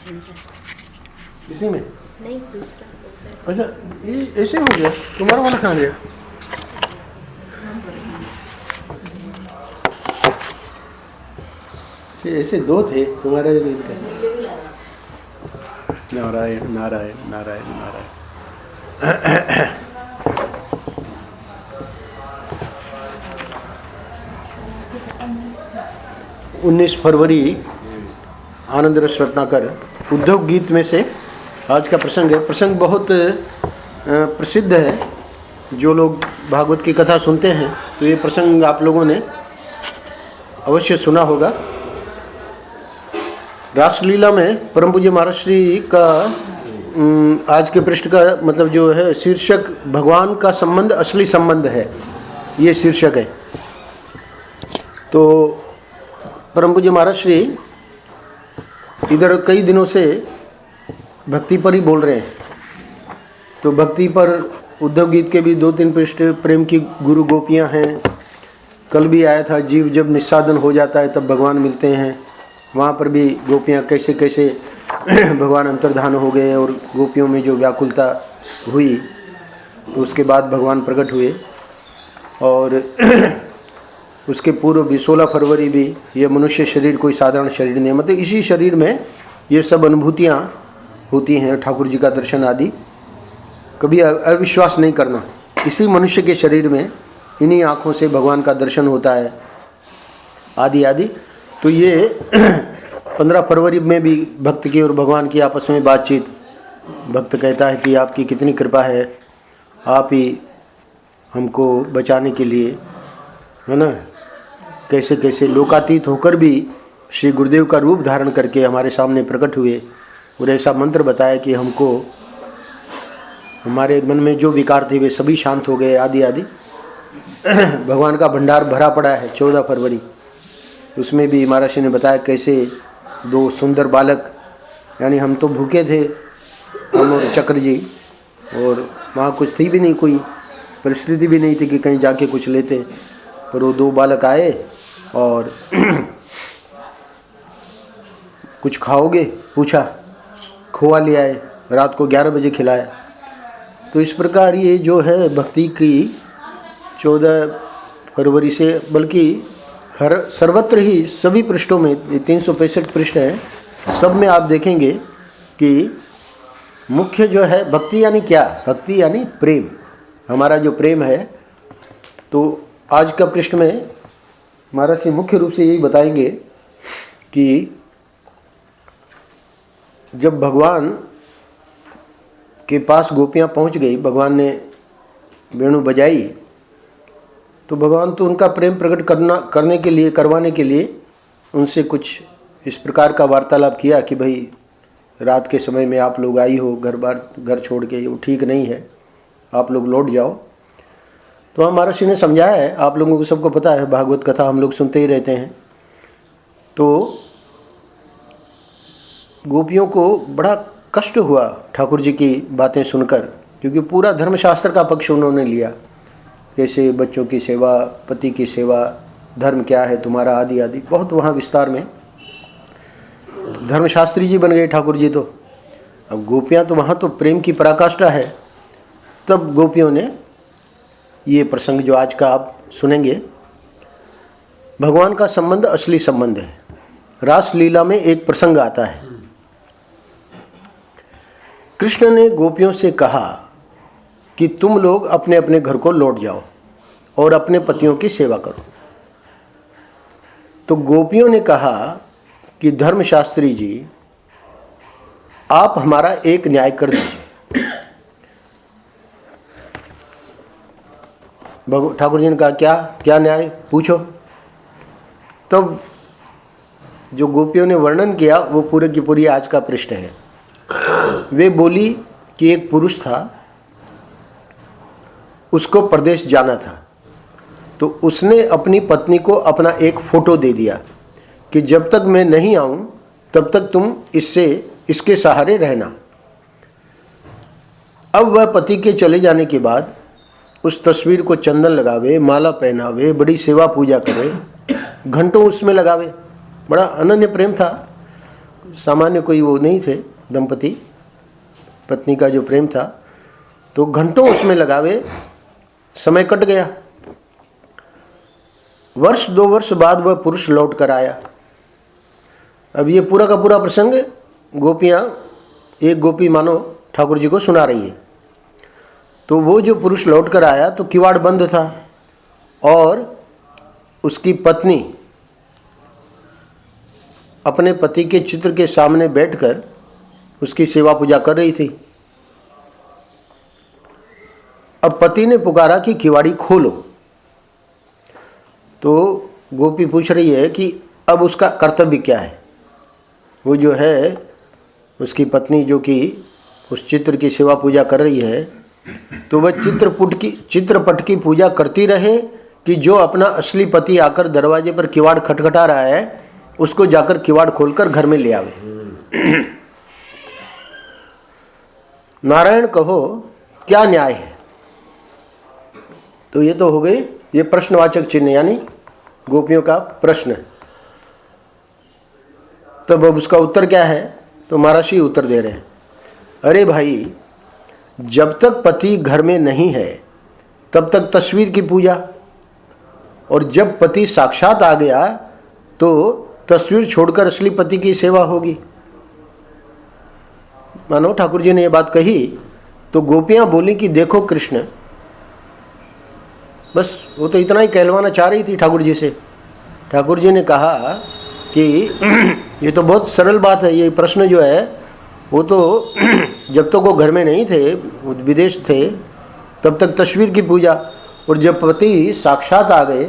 इसी में नहीं, दूसरा। अच्छा, ये ऐसे हो गया। तुम्हारा वाला कहाँ गया? ऐसे दो थे तुम्हारे। नारायण नारायण नारायण नारायण। 19 फरवरी आनंद रस रत्नाकर उद्योग गीत में से आज का प्रसंग है। प्रसंग बहुत प्रसिद्ध है। जो लोग भागवत की कथा सुनते हैं तो ये प्रसंग आप लोगों ने अवश्य सुना होगा। रासलीला में परम पूज्य महाराज श्री का आज के पृष्ठ का मतलब जो है शीर्षक भगवान का संबंध असली संबंध है, ये शीर्षक है। तो परम पूज्य महाराज श्री इधर कई दिनों से भक्ति पर ही बोल रहे हैं। तो भक्ति पर उद्धव गीत के भी 2-3 पृष्ठ प्रेम की गुरु गोपियां हैं। कल भी आया था जीव जब निस्साधन हो जाता है तब भगवान मिलते हैं। वहाँ पर भी गोपियाँ कैसे कैसे भगवान अंतर्धान हो गए और गोपियों में जो व्याकुलता हुई तो उसके बाद भगवान प्रकट हुए। और उसके पूर्व भी 16 फरवरी भी ये मनुष्य शरीर कोई साधारण शरीर नहीं, मतलब इसी शरीर में ये सब अनुभूतियाँ होती हैं, ठाकुर जी का दर्शन आदि। कभी अविश्वास नहीं करना, इसी मनुष्य के शरीर में इन्हीं आँखों से भगवान का दर्शन होता है आदि आदि। तो ये 15 फरवरी में भी भक्त की और भगवान की आपस में बातचीत। भक्त कहता है कि आपकी कितनी कृपा है, आप ही हमको बचाने के लिए, है ना, कैसे कैसे लोकातीत होकर भी श्री गुरुदेव का रूप धारण करके हमारे सामने प्रकट हुए और ऐसा मंत्र बताया कि हमको हमारे मन में जो विकार थे वे सभी शांत हो गए आदि आदि। भगवान का भंडार भरा पड़ा है। 14 फरवरी उसमें भी महाराज ने बताया कैसे 2 सुंदर बालक, यानी हम तो भूखे थे, हम और चक्र जी, और वहाँ कुछ थी भी नहीं, कोई परिस्थिति भी नहीं थी कि कहीं जाके कुछ लेते, पर वो 2 बालक आए और कुछ खाओगे पूछा, खोआ ले आए, रात को 11 बजे खिलाया। तो इस प्रकार ये जो है भक्ति की 14 फरवरी से, बल्कि हर सर्वत्र ही सभी पृष्ठों में 365 पृष्ठ हैं, सब में आप देखेंगे कि मुख्य जो है भक्ति यानी क्या, भक्ति यानी प्रेम, हमारा जो प्रेम है। तो आज का पृष्ठ में महाराज जी मुख्य रूप से यही बताएंगे कि जब भगवान के पास गोपियाँ पहुँच गई, भगवान ने वेणु बजाई, तो भगवान तो उनका प्रेम प्रकट करवाने के लिए उनसे कुछ इस प्रकार का वार्तालाप किया कि भाई रात के समय में आप लोग आई हो, घर छोड़ के, वो ठीक नहीं है, आप लोग लौट जाओ। तो हम महाराज ने समझाया है, आप लोगों को सबको पता है, भागवत कथा हम लोग सुनते ही रहते हैं। तो गोपियों को बड़ा कष्ट हुआ ठाकुर जी की बातें सुनकर, क्योंकि पूरा धर्मशास्त्र का पक्ष उन्होंने लिया, कैसे बच्चों की सेवा, पति की सेवा, धर्म क्या है तुम्हारा आदि आदि, बहुत वहाँ विस्तार में धर्मशास्त्री जी बन गए ठाकुर जी। तो अब गोपियाँ तो वहाँ तो प्रेम की पराकाष्ठा है। तब गोपियों ने ये प्रसंग जो आज का आप सुनेंगे, भगवान का संबंध असली संबंध है। रास लीला में एक प्रसंग आता है। कृष्ण ने गोपियों से कहा कि तुम लोग अपने अपने घर को लौट जाओ और अपने पतियों की सेवा करो। तो गोपियों ने कहा कि धर्मशास्त्री जी, आप हमारा एक न्याय कर दीजिए। ठाकुर जी ने कहा क्या न्याय, पूछो। तब जो गोपियों ने वर्णन किया वो पूरे की पूरी आज का पृष्ठ है। वे बोली कि एक पुरुष था, उसको प्रदेश जाना था, तो उसने अपनी पत्नी को अपना एक फोटो दे दिया कि जब तक मैं नहीं आऊं तब तक तुम इसके सहारे रहना। अब वह पति के चले जाने के बाद उस तस्वीर को चंदन लगावे, माला पहनावे, बड़ी सेवा पूजा करे, घंटों उसमें लगावे। बड़ा अनन्य प्रेम था। सामान्य कोई वो नहीं थे दंपति, पत्नी का जो प्रेम था, तो घंटों उसमें लगावे, समय कट गया। वर्ष 2 वर्ष बाद वह पुरुष लौट कर आया। अब ये पूरा का पूरा प्रसंग गोपियाँ, एक गोपी मानो ठाकुर जी को सुना रही है। तो वो जो पुरुष लौट कर आया तो किवाड़ बंद था और उसकी पत्नी अपने पति के चित्र के सामने बैठकर उसकी सेवा पूजा कर रही थी। अब पति ने पुकारा कि किवाड़ी खोलो। तो गोपी पूछ रही है कि अब उसका कर्तव्य क्या है। वो जो है उसकी पत्नी जो कि उस चित्र की सेवा पूजा कर रही है, तो वह चित्रपट की पूजा करती रहे कि जो अपना असली पति आकर दरवाजे पर किवाड़ खटखटा रहा है उसको जाकर किवाड़ खोलकर घर में ले आवे। नारायण कहो क्या न्याय है। तो ये तो हो गई, ये प्रश्नवाचक चिन्ह यानी गोपियों का प्रश्न। तब अब उसका उत्तर क्या है, तो महर्षि उत्तर दे रहे हैं, अरे भाई, जब तक पति घर में नहीं है तब तक तस्वीर की पूजा, और जब पति साक्षात आ गया तो तस्वीर छोड़कर असली पति की सेवा होगी। मानो ठाकुर जी ने ये बात कही तो गोपियां बोली कि देखो कृष्ण, बस वो तो इतना ही कहलवाना चाह रही थी ठाकुर जी से। ठाकुर जी ने कहा कि ये तो बहुत सरल बात है, ये प्रश्न जो है वो तो जब तक वो घर में नहीं थे, वो विदेश थे, तब तक तस्वीर की पूजा, और जब पति साक्षात आ गए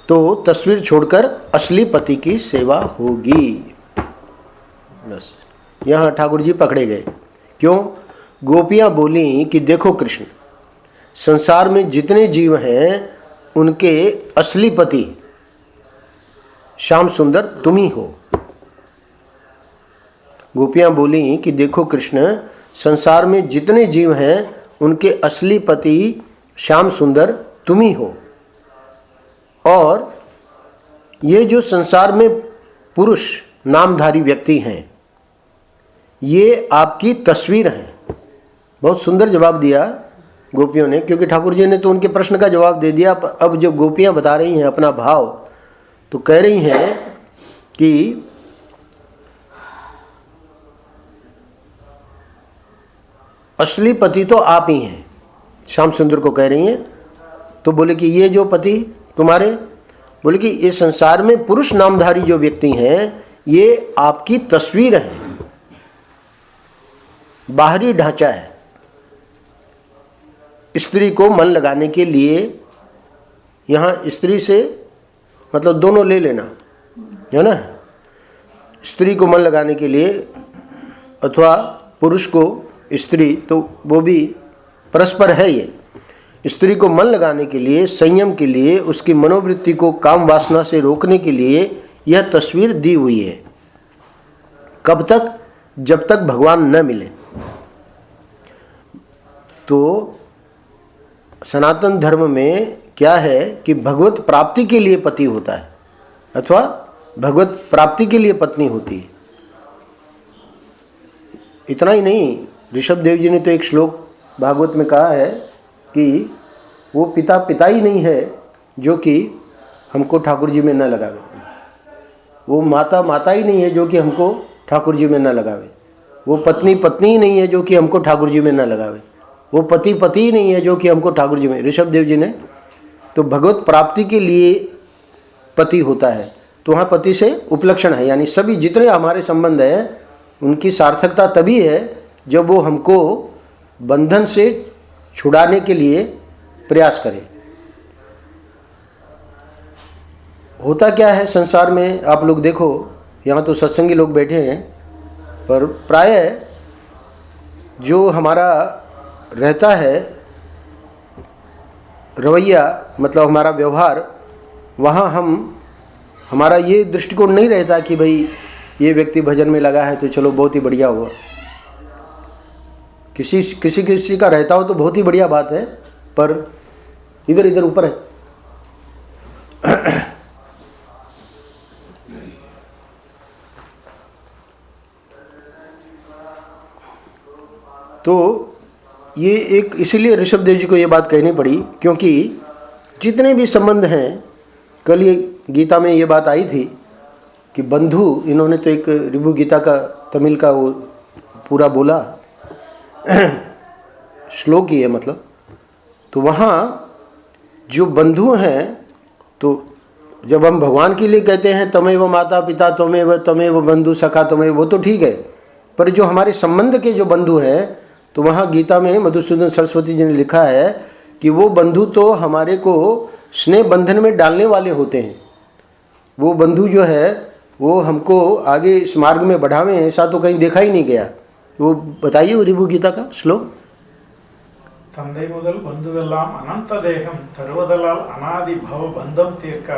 तो तस्वीर छोड़कर असली पति की सेवा होगी। बस यहाँ ठाकुर जी पकड़े गए। क्यों? गोपियां बोली कि देखो कृष्ण, संसार में जितने जीव हैं उनके असली पति श्याम सुंदर तुम ही हो। गोपियां बोली कि देखो कृष्ण, संसार में जितने जीव हैं उनके असली पति श्याम सुंदर तुम ही हो, और ये जो संसार में पुरुष नामधारी व्यक्ति हैं ये आपकी तस्वीर हैं। बहुत सुंदर जवाब दिया गोपियों ने, क्योंकि ठाकुर जी ने तो उनके प्रश्न का जवाब दे दिया। अब जब गोपियां बता रही हैं अपना भाव, तो कह रही हैं कि असली पति तो आप ही हैं, श्याम सुंदर को कह रही हैं। तो बोले कि ये जो पति तुम्हारे, बोले कि ये संसार में पुरुष नामधारी जो व्यक्ति हैं ये आपकी तस्वीर है, बाहरी ढांचा है। स्त्री को मन लगाने के लिए, यहाँ स्त्री से मतलब दोनों ले लेना है ना, स्त्री को मन लगाने के लिए अथवा पुरुष को स्त्री, तो वो भी परस्पर है। ये स्त्री को मन लगाने के लिए, संयम के लिए, उसकी मनोवृत्ति को काम वासना से रोकने के लिए यह तस्वीर दी हुई है। कब तक? जब तक भगवान न मिले। तो सनातन धर्म में क्या है कि भगवत प्राप्ति के लिए पति होता है अथवा भगवत प्राप्ति के लिए पत्नी होती है। इतना ही नहीं, ऋषभ देव जी ने तो एक श्लोक भागवत में कहा है कि वो पिता पिता ही नहीं है जो कि हमको ठाकुर जी में न लगावे, वो माता माता ही नहीं है जो कि हमको ठाकुर जी में न लगावे, वो पत्नी पत्नी ही नहीं है जो कि हमको ठाकुर जी में न लगावे, वो पति पति ही नहीं है जो कि हमको ठाकुर जी में। ऋषभ देव जी ने तो भगवत प्राप्ति के लिए पति होता है, तो वहाँ पति से उपलक्षण है, यानी सभी जितने हमारे संबंध हैं उनकी सार्थकता तभी है जब वो हमको बंधन से छुड़ाने के लिए प्रयास करें। होता क्या है संसार में, आप लोग देखो, यहाँ तो सत्संगी लोग बैठे हैं, पर प्रायः जो हमारा रहता है रवैया, मतलब हमारा व्यवहार, वहाँ हमारा ये दृष्टिकोण नहीं रहता कि भाई ये व्यक्ति भजन में लगा है तो चलो बहुत ही बढ़िया हुआ। किसी का रहता हो तो बहुत ही बढ़िया बात है, पर इधर इधर ऊपर है। तो ये एक इसीलिए ऋषभदेव जी को ये बात कहनी पड़ी, क्योंकि जितने भी संबंध हैं, कल ये गीता में ये बात आई थी कि बंधु, इन्होंने तो एक ऋभु गीता का तमिल का वो पूरा बोला श्लोक ही है मतलब, तो वहाँ जो बंधु हैं, तो जब हम भगवान के लिए कहते हैं तमेव माता पिता तमेव बंधु सखा तमेव, वो तो ठीक है, पर जो हमारे संबंध के जो बंधु हैं, तो वहाँ गीता में मधुसूदन सरस्वती जी ने लिखा है कि वो बंधु तो हमारे को स्नेह बंधन में डालने वाले होते हैं। वो बंधु जो है वो हमको आगे इस मार्ग में बढ़ावे, ऐसा तो कहीं देखा ही नहीं गया। वो बताइए वो ऋभु गीता का श्लोक। தந்தை முதல் பந்துவெல்லாம் அனந்த தேகம் தருவதலால் அனாதி பவ பந்தம் தீர்க்க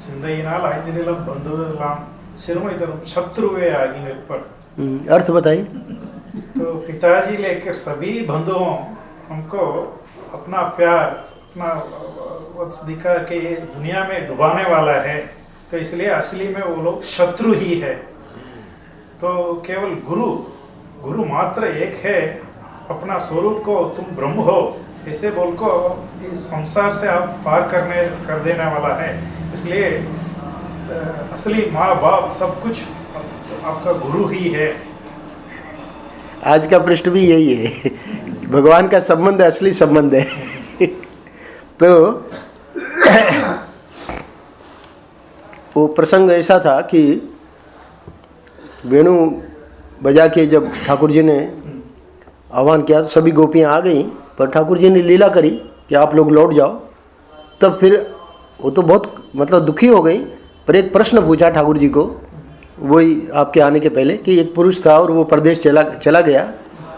சிந்தையினால் ஐந்து நிலம் பந்துவெல்லாம் சிறுமை தரும் शत्रुवे आगे निर्भर। अर्थ बताइए। तो पिताजी लेकर सभी बंधुओं हमको अपना प्यार, अपना वत्स दिखा के दुनिया में डुबाने वाला है, तो इसलिए असली में वो लोग शत्रु ही है। तो केवल गुरु मात्र एक है, अपना स्वरूप को तुम ब्रह्म हो ऐसे बोल को इस संसार से आप पार कर देने वाला है। इसलिए असली माँ बाप सब कुछ आपका गुरु ही है। आज का प्रश्न भी यही है, भगवान का संबंध असली संबंध है। तो वो प्रसंग ऐसा था कि वेणु बजा के जब ठाकुर जी ने आह्वान किया तो सभी गोपियाँ आ गईं, पर ठाकुर जी ने लीला करी कि आप लोग लौट जाओ। तब फिर वो तो बहुत मतलब दुखी हो गई, पर एक प्रश्न पूछा ठाकुर जी को, वही आपके आने के पहले, कि एक पुरुष था और वो परदेश चला गया,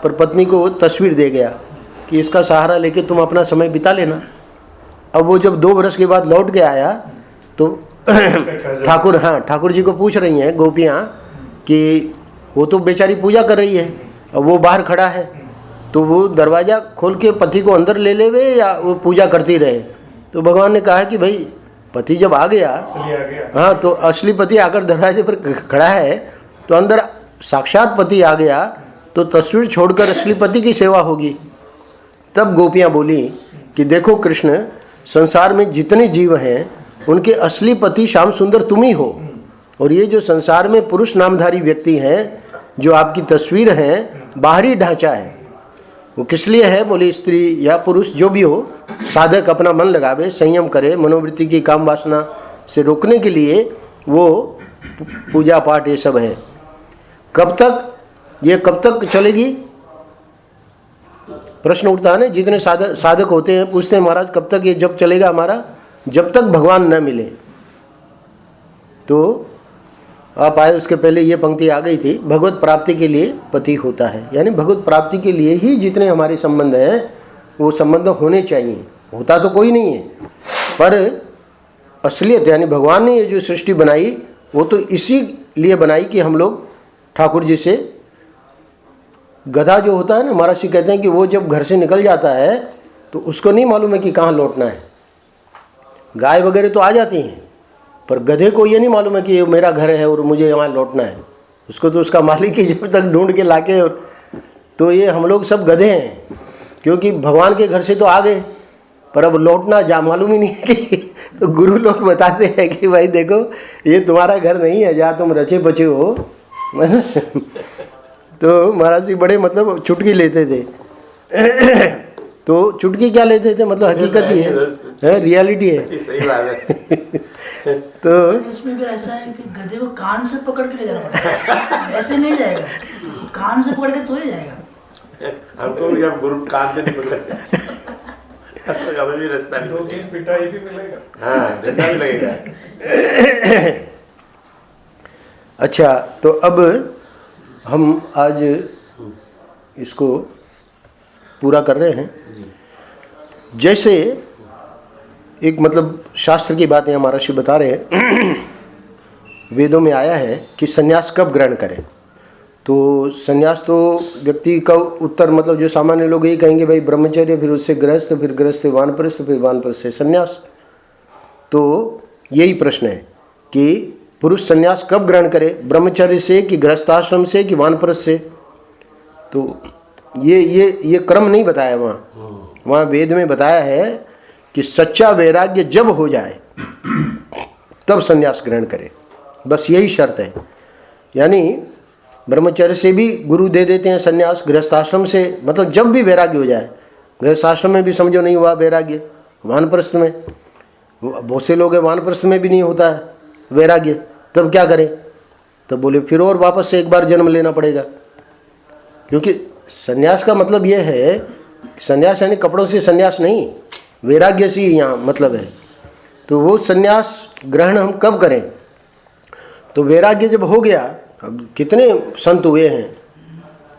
पर पत्नी को तस्वीर दे गया कि इसका सहारा लेके तुम अपना समय बिता लेना। अब वो जब 2 वर्ष के बाद लौट के आया तो ठाकुर जी को पूछ रही हैं गोपियाँ कि वो तो बेचारी पूजा कर रही है, अब वो बाहर खड़ा है, तो वो दरवाज़ा खोल के पति को अंदर ले लेवे या वो पूजा करती रहे। तो भगवान ने कहा कि भाई पति जब आ गया, हाँ, तो असली पति आकर दरवाजे पर खड़ा है, तो अंदर साक्षात पति आ गया, तो तस्वीर छोड़कर असली पति की सेवा होगी। तब गोपियाँ बोली कि देखो कृष्ण, संसार में जितने जीव हैं उनके असली पति श्याम सुंदर तुम ही हो, और ये जो संसार में पुरुष नामधारी व्यक्ति हैं, जो आपकी तस्वीर है, बाहरी ढांचा है। वो किस लिए है? बोले स्त्री या पुरुष जो भी हो, साधक अपना मन लगावे, संयम करे, मनोवृत्ति की काम वासना से रोकने के लिए वो पूजा पाठ ये सब है। कब तक चलेगी? प्रश्न उठता है ना, जितने साधक होते हैं पूछते हैं महाराज कब तक ये जब चलेगा हमारा? जब तक भगवान न मिले। तो आप आए उसके पहले ये पंक्ति आ गई थी, भगवत प्राप्ति के लिए पति होता है, यानी भगवत प्राप्ति के लिए ही जितने हमारे संबंध हैं वो संबंध होने चाहिए। होता तो कोई नहीं है, पर असलियत यानी भगवान ने ये जो सृष्टि बनाई वो तो इसी लिए बनाई कि हम लोग ठाकुर जी से, गधा जो होता है ना, महर्षि कहते हैं कि वो जब घर से निकल जाता है तो उसको नहीं मालूम है कि कहाँ लौटना है। गाय वगैरह तो आ जाती हैं, पर गधे को ये नहीं मालूम है कि ये मेरा घर है और मुझे यहाँ लौटना है। उसको तो उसका मालिक ही जब तक ढूंढ के लाके, तो ये हम लोग सब गधे हैं, क्योंकि भगवान के घर से तो आ गए, पर अब लौटना जा मालूम ही नहीं है कि तो गुरु लोग बताते हैं कि भाई देखो ये तुम्हारा घर नहीं है जहाँ तुम रचे बचे हो। तो महाराज जी बड़े मतलब चुटकी लेते थे। तो चुटकी क्या लेते थे? मतलब हकीकत ही है, रियलिटी है। सही बात है। तो इसमें भी ऐसा है कि गधे को कान से पकड़ के ले जाना पड़ता है, ऐसे नहीं जाएगा, कान से पकड़ के तो ही जाएगा। हमको भी जब गुरु कान से नहीं पकड़ता तो हमें भी रास्ता नहीं 2-3 पिटाई भी मिलेगा। हाँ, डंडा भी लगेगा। अच्छा, तो अब हम आज इसको पूरा कर रहे हैं। जैसे एक मतलब शास्त्र की बातें हमारा शिव बता रहे हैं, वेदों में आया है कि सन्यास कब ग्रहण करें। तो सन्यास तो व्यक्ति का उत्तर मतलब जो सामान्य लोग यही कहेंगे भाई ब्रह्मचर्य, फिर उससे गृहस्थ, फिर गृहस्थ से वानप्रस्थ, फिर वानप्रस्थ से सन्यास। तो यही प्रश्न है कि पुरुष सन्यास कब ग्रहण करे, ब्रह्मचर्य से कि गृहस्थाश्रम से कि वानप्रस्थ से। तो ये क्रम नहीं बताया वहाँ वेद में बताया है कि सच्चा वैराग्य जब हो जाए तब संन्यास ग्रहण करे, बस यही शर्त है। यानी ब्रह्मचर्य से भी गुरु दे देते हैं संन्यास, गृहस्थाश्रम से मतलब जब भी वैराग्य हो जाए। गृहस्थाश्रम में भी समझो नहीं हुआ वैराग्य, वानप्रस्थ में बहुत से लोग हैं वानप्रस्थ में भी नहीं होता है वैराग्य, तब क्या करें? तब बोले फिर और वापस से एक बार जन्म लेना पड़ेगा, क्योंकि संन्यास का मतलब यह है, संन्यास यानी कपड़ों से संन्यास नहीं, वैराग्य से ही यहाँ मतलब है। तो वो संन्यास ग्रहण हम कब करें? तो वैराग्य जब हो गया, अब कितने संत हुए हैं,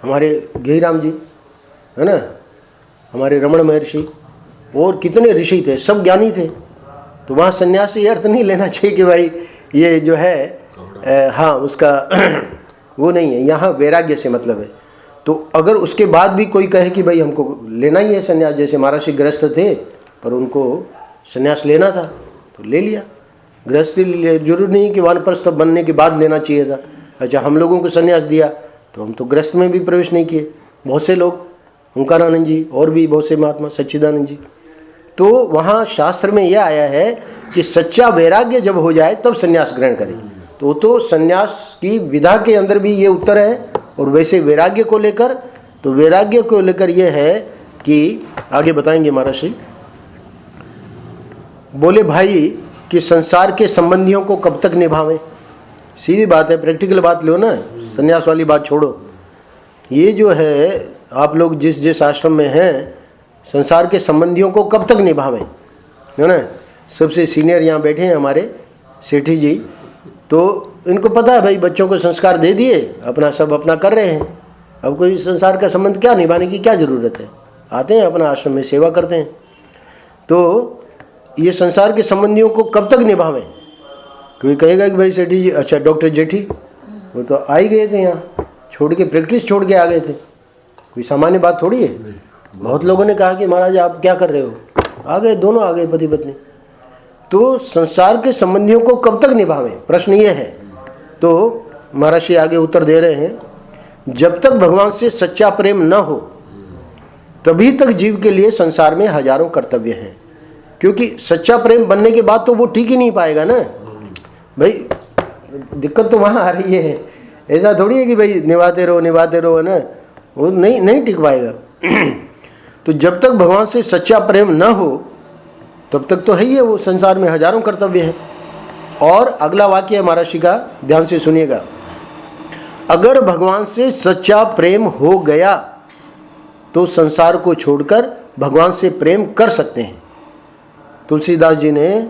हमारे घेईराम जी है ना, हमारे रमण महर्षि और कितने ऋषि थे, सब ज्ञानी थे। तो वहाँ संन्यास से ये अर्थ नहीं लेना चाहिए कि भाई ये जो है हाँ उसका वो नहीं है, यहाँ वैराग्य से मतलब है। तो अगर उसके बाद भी कोई कहे कि भाई हमको लेना ही है संन्यास, जैसे महर्षि गृहस्थ थे पर उनको संन्यास लेना था तो ले लिया, गृहस्थी जरूर नहीं कि वानप्रस्थ बनने के बाद लेना चाहिए था। अच्छा, हम लोगों को संन्यास दिया तो हम तो गृहस्थ में भी प्रवेश नहीं किए, बहुत से लोग, ओंकारानंद जी और भी बहुत से महात्मा, सच्चिदानंद जी। तो वहाँ शास्त्र में यह आया है कि सच्चा वैराग्य जब हो जाए तब संन्यास ग्रहण करें। तो संन्यास की विधा के अंदर भी ये उत्तर है। और वैसे वैराग्य को लेकर, तो वैराग्य को लेकर यह है कि आगे बताएंगे महाराज जी। बोले भाई कि संसार के संबंधियों को कब तक निभावें? सीधी बात है, प्रैक्टिकल बात लो ना, संन्यास वाली बात छोड़ो। ये जो है आप लोग जिस जिस आश्रम में हैं, संसार के संबंधियों को कब तक निभावें, है ना। सबसे सीनियर यहाँ बैठे हैं हमारे सेठी जी, तो इनको पता है भाई बच्चों को संस्कार दे दिए, अपना सब अपना कर रहे हैं, अब कोई संसार का संबंध क्या निभाने की क्या ज़रूरत है, आते हैं अपना आश्रम में सेवा करते हैं। तो ये संसार के संबंधियों को कब तक निभावें? कोई कहेगा कि भाई सेठी जी, अच्छा डॉक्टर जेठी वो तो आ ही गए थे यहाँ, छोड़ के प्रैक्टिस छोड़ के आ गए थे, कोई सामान्य बात थोड़ी है। बहुत लोगों ने कहा कि महाराज आप क्या कर रहे हो, आ गए, दोनों आ गए पति पत्नी। तो संसार के संबंधियों को कब तक निभावें, प्रश्न ये है। तो महाराज जी आगे उत्तर दे रहे हैं, जब तक भगवान से सच्चा प्रेम न हो तभी तक जीव के लिए संसार में हजारों कर्तव्य हैं। क्योंकि सच्चा प्रेम बनने के बाद तो वो ठीक ही नहीं पाएगा ना भाई, दिक्कत तो वहाँ आ रही है। ऐसा थोड़ी है कि भाई निभाते रहो है ना, वो नहीं टिक पाएगा। तो जब तक भगवान से सच्चा प्रेम न हो तब तक तो है ही है, वो संसार में हजारों कर्तव्य है। और अगला वाक्य है महर्षि का, ध्यान से सुनिएगा। अगर भगवान से सच्चा प्रेम हो गया तो संसार को छोड़कर भगवान से प्रेम कर सकते हैं। तुलसीदास जी ने,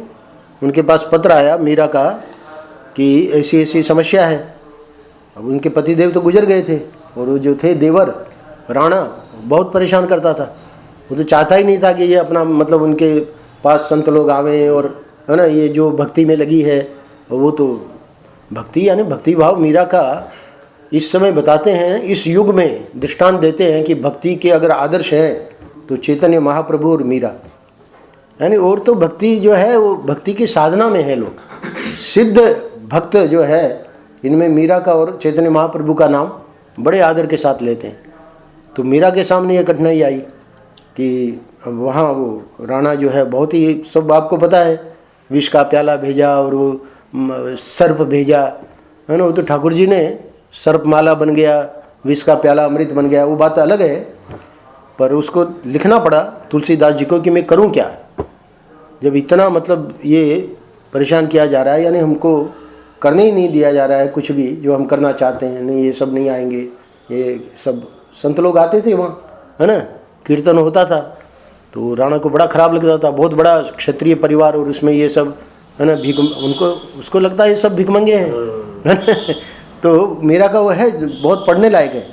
उनके पास पत्र आया मीरा का कि ऐसी ऐसी समस्या है। अब उनके पतिदेव तो गुजर गए थे और वो जो थे देवर राणा बहुत परेशान करता था, वो तो चाहता ही नहीं था कि ये अपना मतलब उनके पास संत लोग आवें और है ना, ये जो भक्ति में लगी है वो तो भक्ति यानी भक्ति भाव मीरा का इस समय बताते हैं, इस युग में दृष्टांत देते हैं कि भक्ति के अगर आदर्श हैं तो चैतन्य महाप्रभु और मीरा, यानी और तो भक्ति जो है वो भक्ति की साधना में है। लोग सिद्ध भक्त जो है इनमें मीरा का और चैतन्य महाप्रभु का नाम बड़े आदर के साथ लेते हैं। तो मीरा के सामने ये कठिनाई आई कि वहाँ वो राणा जो है बहुत ही, सब आपको पता है, विष का प्याला भेजा और वो सर्प भेजा है ना, वो तो ठाकुर जी ने सर्प माला बन गया, विष का प्याला अमृत बन गया, वो बात अलग है। पर उसको लिखना पड़ा तुलसीदास जी को कि मैं करूं क्या, जब इतना मतलब ये परेशान किया जा रहा है, यानी हमको करने ही नहीं दिया जा रहा है कुछ भी जो हम करना चाहते हैं। नहीं, ये सब नहीं आएंगे, ये सब संत लोग आते थे वहाँ है ना, कीर्तन होता था, तो राणा को बड़ा खराब लगता था। बहुत बड़ा क्षत्रिय परिवार और उसमें ये सब है ना, भीख, उनको उसको लगता है ये सब भिखमंगे हैं। तो मीरा का वो है, बहुत पढ़ने लायक है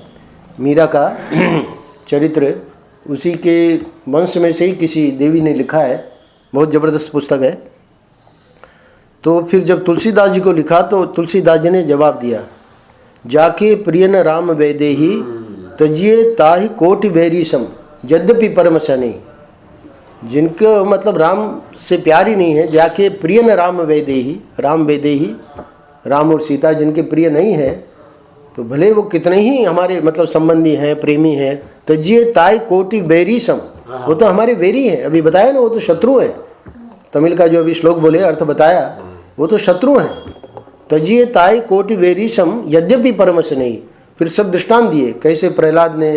मीरा का चरित्र, उसी के वंश में से ही किसी देवी ने लिखा है, बहुत ज़बरदस्त पुस्तक है। तो फिर जब तुलसीदास जी को लिखा तो तुलसीदास जी ने जवाब दिया, जाके प्रियन राम वैदेही तजिए ताहि कोटि वैरीसम यद्यपि परम सने। जिनको मतलब राम से प्यार ही नहीं है, जाके प्रियन राम वैदेही, राम वैदेही, राम और सीता जिनके प्रिय नहीं है, तो भले वो कितने ही हमारे मतलब संबंधी हैं, प्रेमी हैं, तज्जिए ताई कोटि बैरी सम, वो तो हमारे बैरी हैं। अभी बताया ना, वो तो शत्रु है। तमिल का जो अभी श्लोक बोले, अर्थ बताया, वो तो शत्रु हैं। तज्जिए ताई कोटि बैरी सम यद्यपि परमश नहीं। फिर सब दृष्टांत दिए, कैसे प्रहलाद ने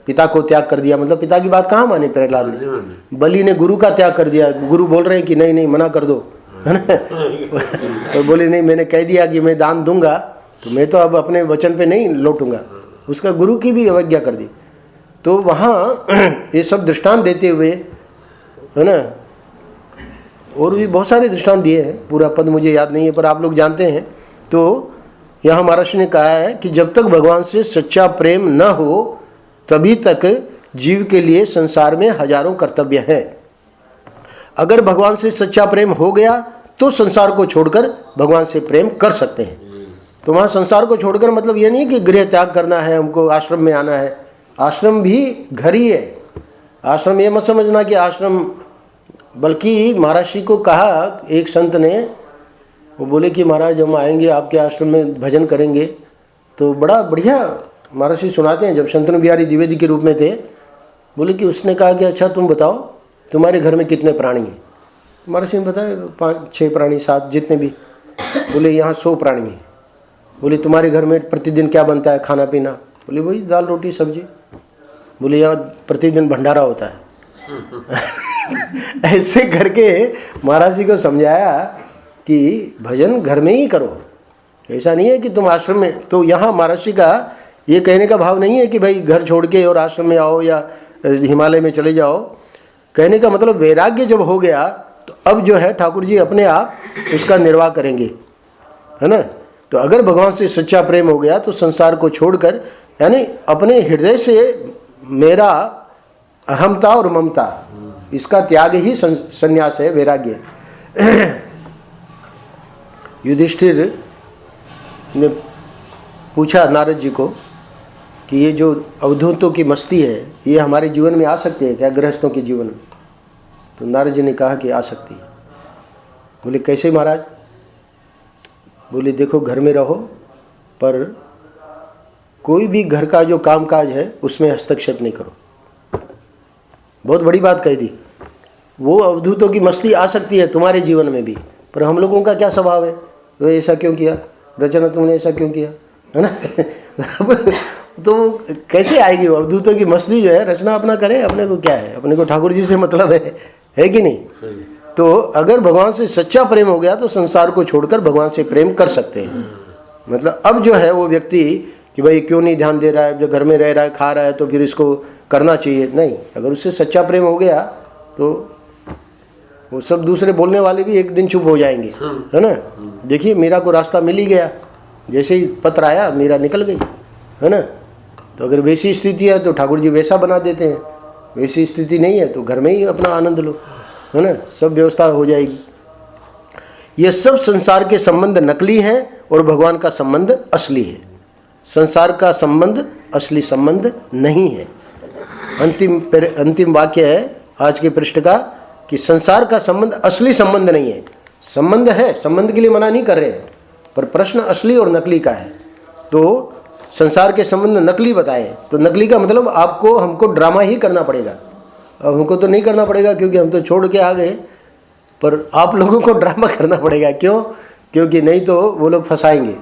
पिता को त्याग कर दिया, मतलब पिता की बात कहाँ माने प्रहलाद ने। बलि ने गुरु का त्याग कर दिया, गुरु बोल रहे हैं कि नहीं नहीं मना कर दो, है ना। तो बोले नहीं, मैंने कह दिया कि मैं दान दूंगा, तो मैं तो अब अपने वचन पे नहीं लौटूंगा। उसका गुरु की भी अवज्ञा कर दी। तो वहाँ ये सब दृष्टांत देते हुए, है ना, और भी बहुत सारे दृष्टांत दिए हैं, पूरा पद मुझे याद नहीं है पर आप लोग जानते हैं। तो यहाँ महाराज ने कहा है कि जब तक भगवान से सच्चा प्रेम न हो तभी तक जीव के लिए संसार में हजारों कर्तव्य हैं। अगर भगवान से सच्चा प्रेम हो गया तो संसार को छोड़कर भगवान से प्रेम कर सकते हैं। तो वहाँ संसार को छोड़कर मतलब ये नहीं कि गृह त्याग करना है, हमको आश्रम में आना है। आश्रम भी घर ही है। आश्रम ये मत समझना कि आश्रम, बल्कि महाराज जी को कहा एक संत ने, वो बोले कि महाराज हम आएंगे आपके आश्रम में भजन करेंगे। तो बड़ा बढ़िया महाराज जी सुनाते हैं, जब शंतनु बिहारी द्विवेदी के रूप में थे, बोले कि उसने कहा कि अच्छा तुम बताओ तुम्हारे घर में कितने प्राणी हैं। महाराज जी ने बताया 5-6 प्राणी 7 जितने भी। बोले यहाँ 100 प्राणी हैं। बोले तुम्हारे घर में प्रतिदिन क्या बनता है खाना पीना। बोले वही दाल रोटी सब्जी। बोले यहाँ प्रतिदिन भंडारा होता है। ऐसे करके महाराज जी को समझाया कि भजन घर में ही करो, ऐसा नहीं है कि तुम आश्रम में। तो यहाँ महाराज जी का ये कहने का भाव नहीं है कि भाई घर छोड़ के और आश्रम में आओ या हिमालय में चले जाओ। कहने का मतलब वैराग्य जब हो गया तो अब जो है ठाकुर जी अपने आप उसका निर्वाह करेंगे, है ना। तो अगर भगवान से सच्चा प्रेम हो गया तो संसार को छोड़कर, यानी अपने हृदय से मेरा अहमता और ममता, इसका त्याग ही संन्यास है, वैराग्य। युधिष्ठिर ने पूछा नारद जी को कि ये जो अवधूतों की मस्ती है ये हमारे जीवन में आ सकती है क्या, गृहस्थों के जीवन में। तो नारद जी ने कहा कि आ सकती है। बोले कैसे महाराज। बोले देखो घर में रहो पर कोई भी घर का जो कामकाज है उसमें हस्तक्षेप नहीं करो। बहुत बड़ी बात कह दी। वो अवधूतों की मस्ती आ सकती है तुम्हारे जीवन में भी, पर हम लोगों का क्या स्वभाव है, तो ऐसा क्यों किया, रचना तुमने ऐसा क्यों किया, है ना। तो कैसे आएगी वो अवधूतों की मस्ती जो है। रचना अपना करे, अपने को क्या है, अपने को ठाकुर जी से मतलब है कि नहीं। तो अगर भगवान से सच्चा प्रेम हो गया तो संसार को छोड़कर भगवान से प्रेम कर सकते हैं। मतलब अब जो है वो व्यक्ति कि भाई क्यों नहीं ध्यान दे रहा है, जो घर में रह रहा है खा रहा है तो फिर इसको करना चाहिए, नहीं। अगर उससे सच्चा प्रेम हो गया तो वो सब दूसरे बोलने वाले भी एक दिन चुप हो जाएंगे, है ना। देखिए मीरा को रास्ता मिल ही गया, जैसे ही पत्र आया मीरा निकल गई, है ना। तो अगर वैसी स्थिति है तो ठाकुर जी वैसा बना देते हैं, वैसी स्थिति नहीं है तो घर में ही अपना आनंद लो, है ना, सब व्यवस्था हो जाएगी। ये सब संसार के संबंध नकली हैं और भगवान का संबंध असली है। संसार का संबंध असली संबंध नहीं है। अंतिम वाक्य है आज के पृष्ठ का कि संसार का संबंध असली संबंध नहीं है। संबंध है, संबंध के लिए मना नहीं कर रहे हैं, पर प्रश्न असली और नकली का है। तो संसार के संबंध नकली बताए, तो नकली का मतलब आपको हमको ड्रामा ही करना पड़ेगा। अब हमको तो नहीं करना पड़ेगा क्योंकि हम तो छोड़ के आ गए, पर आप लोगों को ड्रामा करना पड़ेगा। क्यों? क्योंकि नहीं तो वो लोग फंसाएंगे।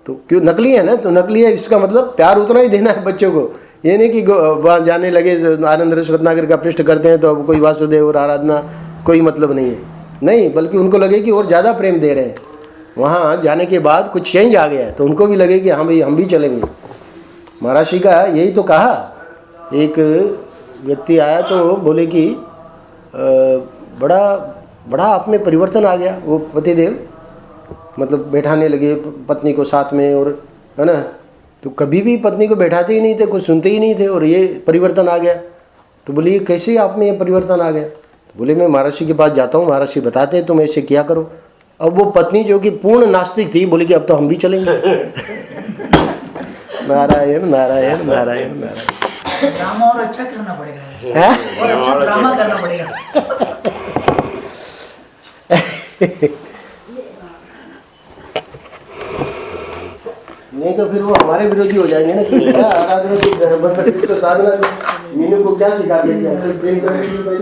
तो क्यों नकली है ना, तो नकली है इसका मतलब प्यार उतना ही देना है बच्चों को। ये नहीं कि वहाँ जाने लगे आनंद रस रत्नाकर का पृष्ठ करते हैं तो अब कोई वासुदेव और आराधना कोई मतलब नहीं है, नहीं, बल्कि उनको लगे कि और ज़्यादा प्रेम दे रहे हैं। वहाँ जाने के बाद कुछ चेंज आ गया है तो उनको भी लगे कि हाँ भाई हम भी चलेंगे। महाराज जी का यही तो कहा। एक व्यक्ति आया तो बोले कि बड़ा आप में परिवर्तन आ गया। वो पतिदेव मतलब बैठाने लगे पत्नी को साथ में, और है ना, तो कभी भी पत्नी को बैठाते ही नहीं थे, कुछ सुनते ही नहीं थे, और ये परिवर्तन आ गया। तो बोले ये कैसे आप में ये परिवर्तन आ गया। तो बोले मैं महाराज जी के पास जाता हूँ, महाराज जी बताते हैं तुम ऐसे क्या करो। अब वो पत्नी जो कि पूर्ण नास्तिक थी बोली कि अब तो हम भी चलेंगे। नारायण नारायण नारायण नारायण। ड्रामा और अच्छा करना पड़ेगा, और अच्छा ड्रामा करना पड़ेगा। नहीं तो फिर वो हमारे विरोधी हो जाएंगे ना कि क्या आराधना की मतलब तो साधना मीनू को क्या सिखा देंगे प्रेम करने की भाई